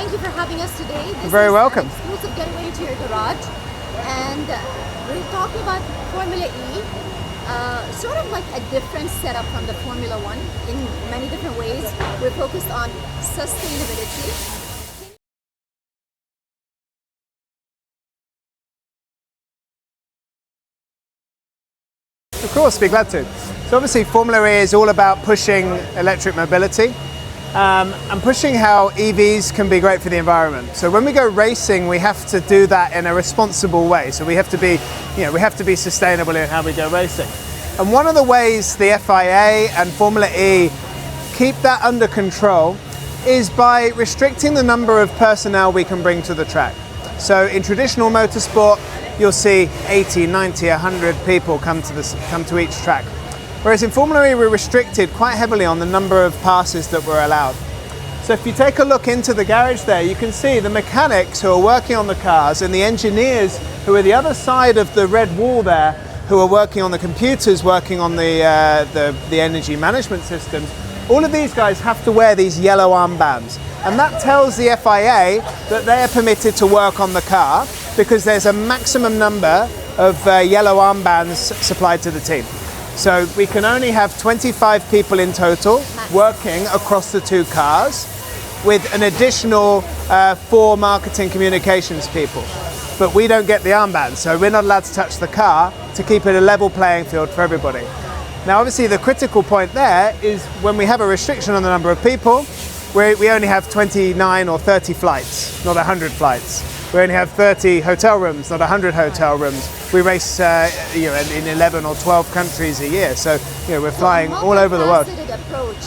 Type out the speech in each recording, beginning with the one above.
thank you for having us today. This Very is welcome. An exclusive getaway to your garage, and we're talking about Formula E. Sort of like a different setup from the Formula One in many different ways. We're focused on sustainability. Of course, be glad to. So obviously Formula E is all about pushing electric mobility and pushing how EVs can be great for the environment. So when we go racing, we have to do that in a responsible way. So we have to be, we have to be sustainable in how we go racing. And one of the ways the FIA and Formula E keep that under control is by restricting the number of personnel we can bring to the track. So in traditional motorsport, you'll see 80, 90, 100 people come to each track. Whereas in Formula E, we're restricted quite heavily on the number of passes that we're allowed. So if you take a look into the garage there, you can see the mechanics who are working on the cars and the engineers who are the other side of the red wall there, who are working on the computers, working on the energy management systems. All of these guys have to wear these yellow armbands. And that tells the FIA that they are permitted to work on the car because there's a maximum number of yellow armbands supplied to the team. So we can only have 25 people in total working across the two cars with an additional 4 marketing communications people. But we don't get the armbands, so we're not allowed to touch the car to keep it a level playing field for everybody. Now obviously the critical point there is when we have a restriction on the number of people, we only have 29 or 30 flights, not 100 flights. We only have 30 hotel rooms, not 100 hotel rooms. We race in 11 or 12 countries a year, so we're flying all over the world. Approach to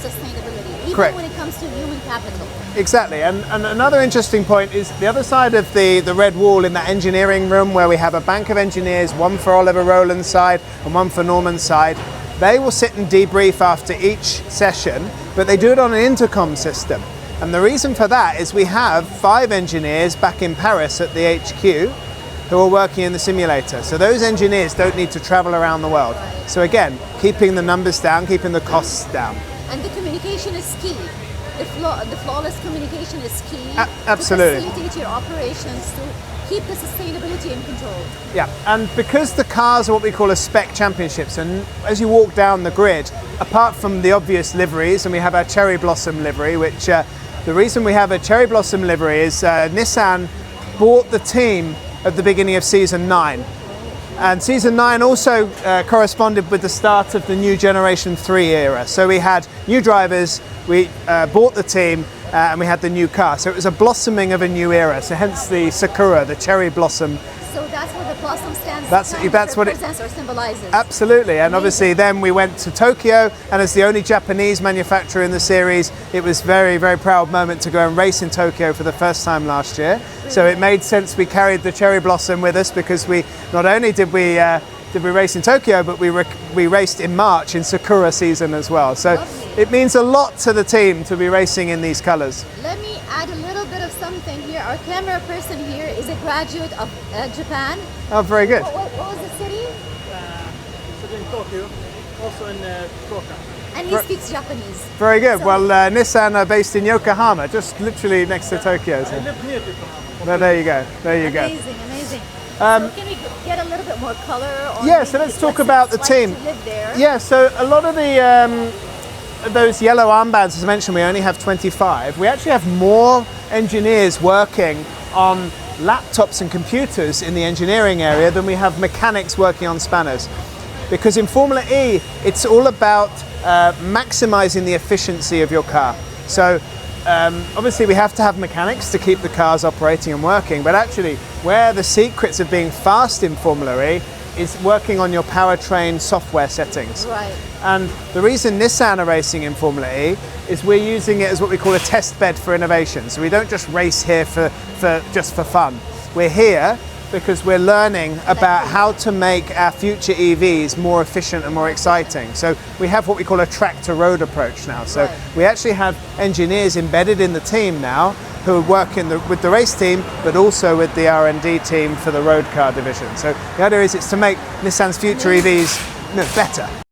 sustainability, even Correct. when it comes to human capital. Exactly, and another interesting point is the other side of the red wall in that engineering room where we have a bank of engineers, one for Oliver Rowland's side and one for Norman's side. They will sit and debrief after each session, but they do it on an intercom system. And the reason for that is we have 5 engineers back in Paris at the HQ who are working in the simulator. So those engineers don't need to travel around the world. So again, keeping the numbers down, keeping the costs down. And the communication is key. The flawless communication is key. Absolutely. To facilitate your operations, to keep the sustainability in control. Yeah, and because the cars are what we call a spec championships, and as you walk down the grid, apart from the obvious liveries, and we have our cherry blossom livery, which the reason we have a cherry blossom livery is Nissan bought the team at the beginning of season 9. And season 9 also corresponded with the start of the new generation 3 era. So we had new drivers, we bought the team, and we had the new car. So it was a blossoming of a new era. So hence the sakura, the cherry blossom. So that's what the blossom stands That's what it represents or symbolizes. Absolutely, and obviously then we went to Tokyo, and as the only Japanese manufacturer in the series, it was very, very proud moment to go and race in Tokyo for the first time last year. So it made sense we carried the cherry blossom with us because we not only did we race in Tokyo, but we raced in March in Sakura season as well. So Lovely. It means a lot to the team to be racing in these colours. Let me add a little bit of something here. Our camera person here is a graduate of Japan. Oh, very good. What was the city? In Tokyo, also in Fukuoka. And he speaks Japanese. Very good. So, Well, Nissan are based in Yokohama, just literally next to Tokyo. So. I live near Yokohama. No, there you go. There you go. amazing, amazing. So can we get a little bit more color on Yeah, so let's talk what's about the like team. to live there? Yeah, so a lot of those yellow armbands, as I mentioned, we only have 25. We actually have more engineers working on laptops and computers in the engineering area than we have mechanics working on spanners. Because in Formula E, it's all about maximizing the efficiency of your car. So obviously we have to have mechanics to keep the cars operating and working, but actually where the secrets of being fast in Formula E is working on your powertrain software settings. Right. And the reason Nissan are racing in Formula E is we're using it as what we call a test bed for innovation. So we don't just race here just for fun. We're here because we're learning about how to make our future EVs more efficient and more exciting. So we have what we call a track to road approach now. So we actually have engineers embedded in the team now who work with the race team, but also with the R&D team for the road car division. So the idea is it's to make Nissan's future EVs better.